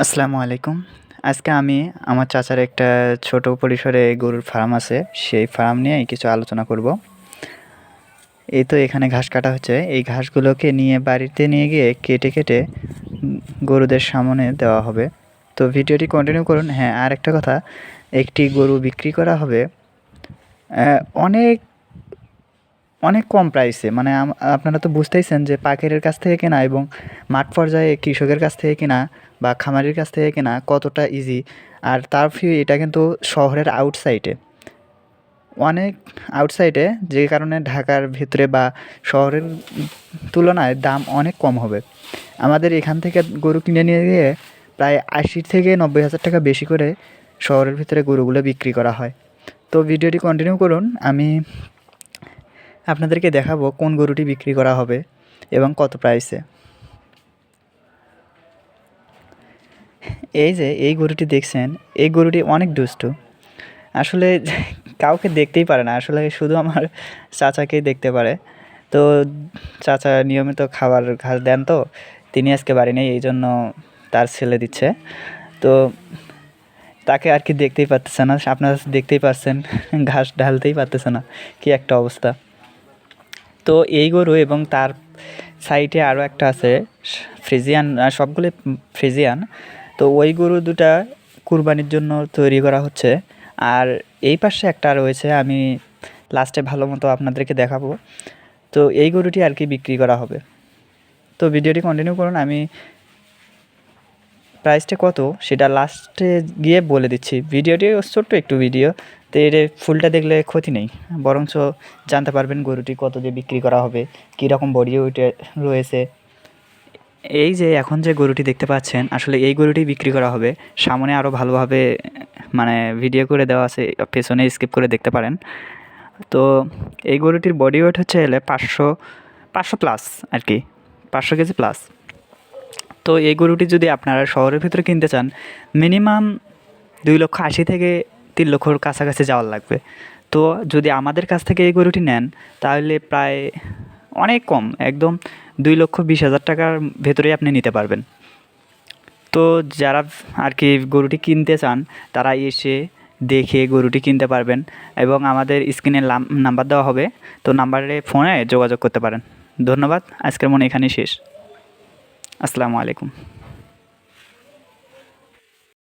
আসসালামু আলাইকুম। আজকে আমি আমার চাচার একটা ছোট পরিসরে গরুর ফার্ম আছে, সেই ফার্ম নিয়েই কিছু আলোচনা করব। এই তো এখানে ঘাস কাটা হচ্ছে। এই ঘাসগুলোকে নিয়ে বাড়িতে নিয়ে গিয়ে কেটে গরুদের সামনে দেওয়া হবে। তো ভিডিওটি কন্টিনিউ করুন। হ্যাঁ, আর একটা কথা, একটি গরু বিক্রি করা হবে অনেক অনেক কম প্রাইসে। মানে আপনারা তো বুঝতেইছেন যে পাইকারের কাছ থেকে কেনা এবং মাঠ পর্যায়ে কৃষকের কাছ থেকে কেনা বা খামারির কাছ থেকে কেনা কতটা ইজি। আর তার এটা কিন্তু শহরের আউটসাইডে, অনেক আউটসাইডে, যে কারণে ঢাকার ভেতরে বা শহরের তুলনায় দাম অনেক কম হবে। আমাদের এখান থেকে গরু কিনে নিয়ে গিয়ে প্রায় ৮০ থেকে ৯০ হাজার টাকা বেশি করে শহরের ভিতরে গরুগুলো বিক্রি করা হয়। তো ভিডিওটি কন্টিনিউ করুন। আমি আপনাদেরকে দেখাবো কোন গরুটি বিক্রি করা হবে এবং কত প্রাইসে। এই যে এই গরুটি দেখছেন, এই গরুটি অনেক দুষ্টু। আসলে কাউকে দেখতেই পারে না, আসলে শুধু আমার চাচাকেই দেখতে পারে। তো চাচা নিয়মিত খাবার ঘাস দেন, তো তিনি আজকে বাড়ি নেই, এই জন্য তার ছেলে দিচ্ছে। তো তাকে আর কি দেখতেই পারতেছে না, আপনারা দেখতেই পাচ্ছেন ঘাস ঢালতেই পারতেছে না, কি একটা অবস্থা। তো এই গরু এবং তার সাইডে আরও একটা আছে ফ্রিজিয়ান, সবগুলো ফ্রিজিয়ান। তো ওই গরু দুটা কুরবানির জন্য তৈরি করা হচ্ছে। আর এই পাশে একটা রয়েছে, আমি লাস্টে ভালো মতো আপনাদেরকে দেখাবো। তো এই গরুটি আর কি বিক্রি করা হবে। তো ভিডিওটি কন্টিনিউ করুন। আমি প্রাইসটা কত সেটা লাস্টে গিয়ে বলে দিচ্ছি। ভিডিওটি ছোট্ট একটু ভিডিও, তো এর ফুলটা দেখলে ক্ষতি নেই, বরঞ্চ জানতে পারবেন গরুটি কত দিয়ে বিক্রি করা হবে, কীরকম বডি ওয়েটে রয়েছে। এই যে এখন যে গরুটি দেখতে পাচ্ছেন, আসলে এই গরুটি বিক্রি করা হবে। সামনে আরও ভালোভাবে মানে ভিডিও করে দেওয়া আছে, পেছনে স্কিপ করে দেখতে পারেন। তো এই গরুটির বডি ওয়েট হচ্ছে এলে 500 প্লাস আর কি, 500 কেজি প্লাস। তো এই গরুটি যদি আপনারা শহরের ভিতরে কিনতে চান, মিনিমাম 2,80,000 থেকে 3,00,000-র কাছাকাছি যাওয়ার লাগবে। তো যদি আমাদের কাছ থেকে এই গরুটি নেন, তাহলে প্রায় অনেক কম, একদম 2,20,000 টাকার ভেতরেই আপনি নিতে পারবেন। তো যারা আর কি গরুটি কিনতে চান, তারা এসে দেখে গরুটি কিনতে পারবেন এবং আমাদের স্ক্রিনে নাম্বার দেওয়া হবে, তো নাম্বারে ফোনে যোগাযোগ করতে পারেন। ধন্যবাদ। আজকের মনে এখানেই শেষ। আসসালামু আলাইকুম।